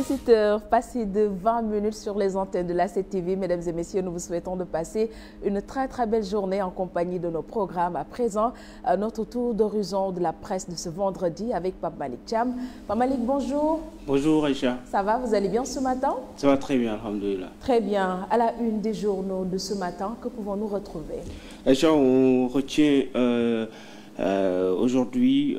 7 heures, passé de 20 minutes sur les antennes de la 7TV. Mesdames et messieurs, nous vous souhaitons de passer une très belle journée en compagnie de nos programmes. À présent, notre tour d'horizon de la presse de ce vendredi avec Pape Malik Thiam. Pape Malik, bonjour. Bonjour Aïcha. Ça va, vous allez bien ce matin? Ça va très bien, alhamdoulilah. Très bien. À la une des journaux de ce matin, que pouvons-nous retrouver? Aïcha, on retient aujourd'hui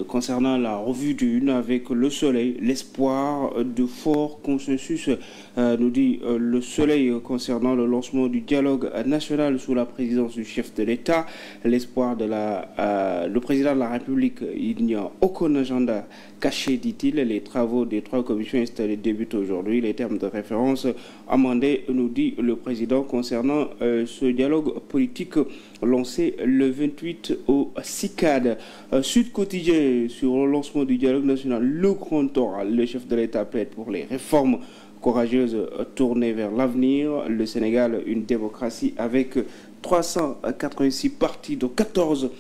concernant la revue d'une avec Le Soleil, l'espoir de fort consensus, nous dit Le Soleil concernant le lancement du dialogue national sous la présidence du chef de l'État, l'espoir de le président de la République. Il n'y a aucun agenda caché, dit-il. Les travaux des 3 commissions installées débutent aujourd'hui. Les termes de référence amendés, nous dit le président, concernant ce dialogue politique lancé le 28 au CICAD. Sud Quotidien, sur le lancement du dialogue national, le grand oral, le chef de l'État plaide pour les réformes courageuses tournées vers l'avenir. Le Sénégal, une démocratie avec 386 partis, dont 14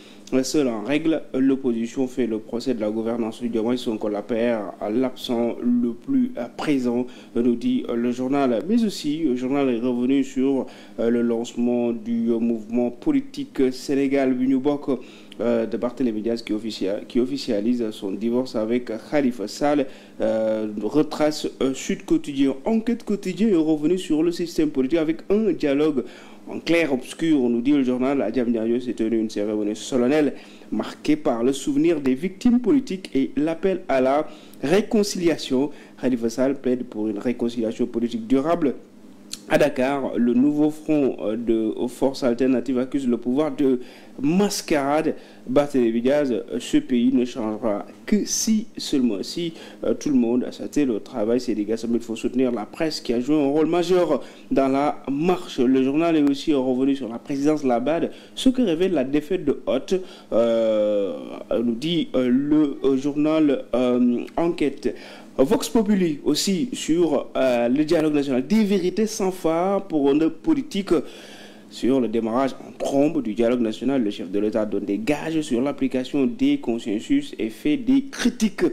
seuls en règle. L'opposition fait le procès de la gouvernance du Diomaye Sonko, la PR à l'absent le plus présent, nous dit le journal. Mais aussi, le journal est revenu sur le lancement du mouvement politique Sénégal Buñu Bokk de Barthélémy Diaz qui officialise son divorce avec Khalifa Sall. Retrace Sud Quotidien. Enquête Quotidien est revenu sur le système politique avec un dialogue en clair-obscur, nous dit le journal. À Diamniadio s'est tenue une cérémonie solennelle marquée par le souvenir des victimes politiques et l'appel à la réconciliation. Khalifa Sall plaide pour une réconciliation politique durable. À Dakar, le nouveau front de forces alternatives accuse le pouvoir de mascarade. Barthélémy Diaz, ce pays ne changera que si seulement si tout le monde a sauté le travail. C'est des gars, il faut soutenir la presse qui a joué un rôle majeur dans la marche. Le journal est aussi revenu sur la présidence Labad, ce que révèle la défaite de Hoth, nous dit le journal Enquête. Vox Populi aussi sur le dialogue national, des vérités sans phare pour un politique. Sur le démarrage en trombe du dialogue national, le chef de l'État donne des gages sur l'application des consensus et fait des critiques.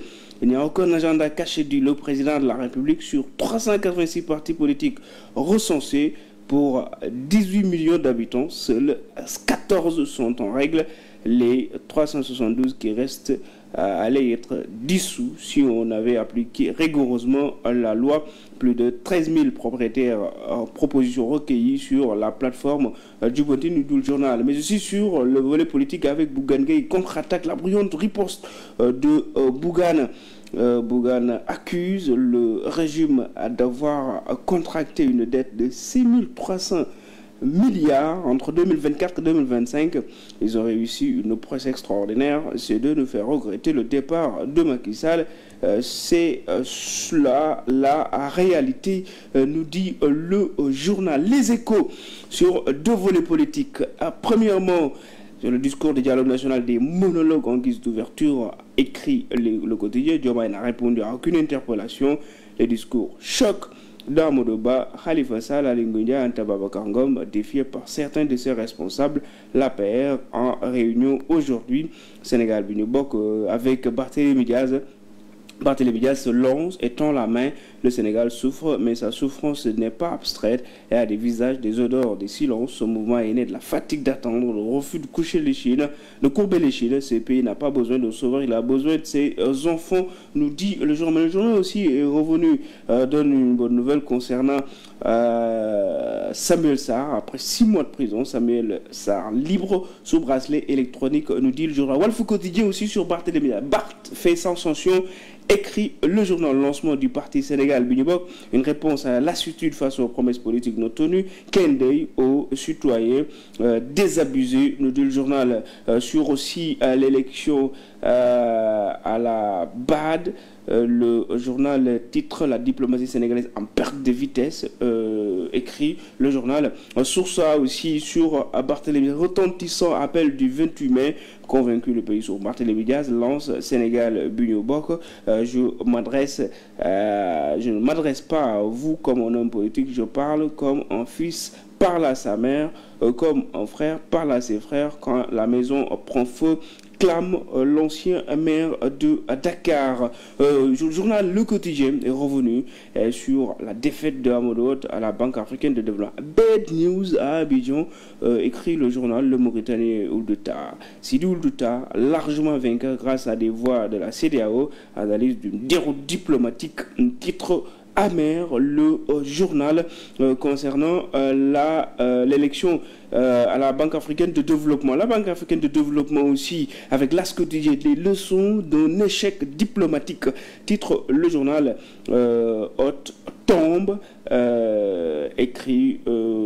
Il n'y a aucun agenda caché, dit le président de la République, sur 386 partis politiques recensés pour 18 millions d'habitants. Seuls 14 sont en règle. Les 372 qui restent allaient être dissous si on avait appliqué rigoureusement la loi. Plus de 13 000 propriétaires propositions recueillies sur la plateforme du le journal, mais aussi sur le volet politique avec Bougane Gueye contre-attaque, la brillante riposte de Bougane. Bougane accuse le régime d'avoir contracté une dette de 6 300 milliards entre 2024 et 2025. Ils ont réussi une prouesse extraordinaire, c'est de nous faire regretter le départ de Macky Sall. C'est cela la réalité, nous dit le journal. Les Échos sur 2 volets politiques. Premièrement, sur le discours du dialogue national, des monologues en guise d'ouverture, écrit le quotidien. Diomaye n'a répondu à aucune interpellation. Les discours choquent. Dans Modoba, Khalifa Sall, Aly Ngouille Ndiaye, Anta Babacar Ngom, défiés par certains de ses responsables. L'APR en réunion aujourd'hui. Sénégal Buñu Bokk avec Barthélémy Diaz. Barthélémy Diaz se lance et tend la main. Le Sénégal souffre, mais sa souffrance n'est pas abstraite et a des visages, des odeurs, des silences. Ce mouvement est né de la fatigue d'attendre, le refus de coucher l'échine, de courber l'échine. Ce pays n'a pas besoin de sauveur, il a besoin de ses enfants, nous dit le journal. Le journal aussi est revenu, donne une bonne nouvelle concernant Samuel Sarr. Après 6 mois de prison, Samuel Sarr libre sous bracelet électronique, nous dit le journal. Walf Quotidien aussi sur Barthélémy Diaz. Barth fait sensation, écrit le journal. Lancement du parti Sénégal Buñu Bokk, une réponse à la lassitude face aux promesses politiques non tenues. Kendey aux citoyens désabusés, nous dit le journal. Sur aussi l'élection à la BAD, le journal titre La diplomatie sénégalaise en perte de vitesse, écrit le journal. Source A aussi sur Barthélémy, retentissant appel du 28 mai, convaincu le pays sur Barthélémy Diaz, lance Sénégal Buñu Bokk. Je ne m'adresse pas à vous comme un homme politique, je parle comme un fils parle à sa mère, comme un frère parle à ses frères quand la maison prend feu, clame l'ancien maire de Dakar. Journal Le Quotidien est revenu sur la défaite de Amadou Hott à la Banque africaine de développement. Bad news à Abidjan, écrit le journal Le Mauritanien Ould Tah. Sidi Ould Tah, largement vainqueur grâce à des voix de la CEDEAO, analyse d'une déroute diplomatique, un titre amer, le journal concernant l'élection à la Banque africaine de développement. La Banque africaine de développement aussi, avec l'As quotidien, les leçons d'un échec diplomatique. Titre le journal Hott tombe, écrit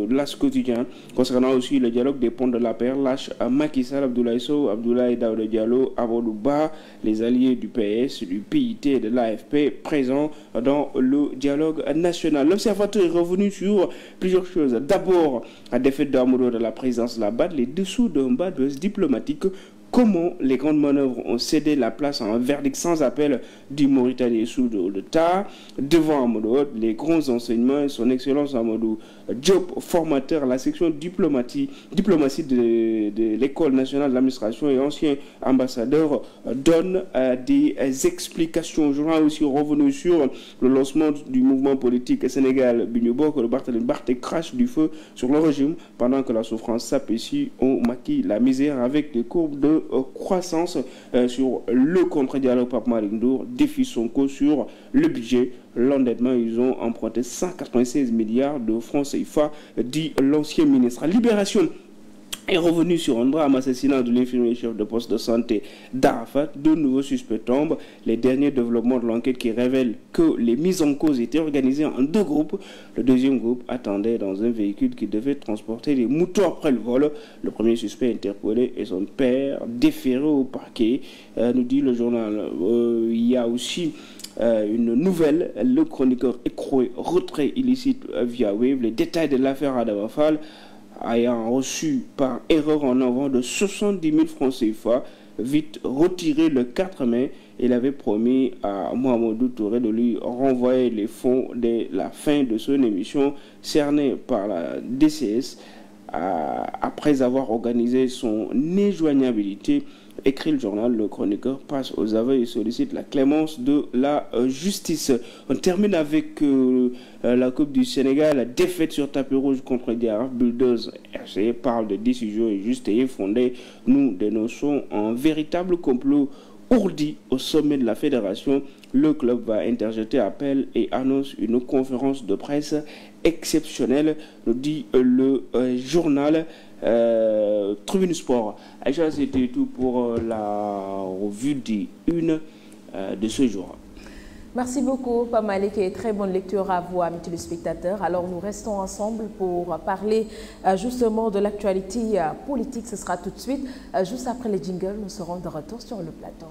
l'As quotidien, concernant aussi le dialogue des ponts de la paix, lâche Macky Sall, Abdoulaye Sow, Abdoulaye Daouda Diallo, Amadou Ba, les alliés du PS, du PIT et de l'AFP présents dans le dialogue national. L'Observateur est revenu sur plusieurs choses. D'abord, la défaite d'Amadou de la présidence de la BAD, les dessous d'un bas de diplomatique. Comment les grandes manœuvres ont cédé la place à un verdict sans appel du Mauritanien Ould Tah. Devant Amadou Hott, les grands enseignements, son excellence Amadou Diop, formateur à la section diplomatie de l'École nationale de l'administration et ancien ambassadeur, donne des explications. Le journal aussi revenu sur le lancement du mouvement politique Sénégal Bignobok, le Barthélémy Barthé crache du feu sur le régime pendant que la souffrance s'apprécie. On maquille la misère avec des courbes de croissance. Sur le contre-dialogue. Pape Malick Ndour défie Sonko sur le budget. L'endettement, ils ont emprunté 196 milliards de francs CFA, dit l'ancien ministre. Libération est revenu sur un drame, assassinat de l'infirmier chef de poste de santé d'Arafat. De nouveaux suspects tombent. Les derniers développements de l'enquête qui révèlent que les mises en cause étaient organisées en deux groupes. Le deuxième groupe attendait dans un véhicule qui devait transporter les moutons après le vol. Le premier suspect interpellé et son père déféré au parquet, nous dit le journal. Il y a aussi une nouvelle, le chroniqueur écroué, retrait illicite via Wave. Les détails de l'affaire Adama Fall, ayant reçu par erreur en avant de 70 000 francs CFA, vite retiré le 4 mai. Il avait promis à Mohamedou Touré de lui renvoyer les fonds dès la fin de son émission cernée par la DCS après avoir organisé son éjoignabilité. Écrit le journal, le chroniqueur passe aux aveux et sollicite la clémence de la justice. On termine avec la Coupe du Sénégal, la défaite sur tapis rouge contre Diarra. Bulldoze RC parle de décision injuste et fondée. Nous dénonçons un véritable complot ourdi au sommet de la fédération. Le club va interjeter appel et annonce une conférence de presse exceptionnelle, nous dit le journal Tribune Sport. Aïcha, c'était tout pour la revue des une de ce jour. Merci beaucoup, Pape Malick, et très bonne lecture à vous, amis téléspectateurs. Alors, nous restons ensemble pour parler justement de l'actualité politique. Ce sera tout de suite, juste après les jingles, nous serons de retour sur le plateau.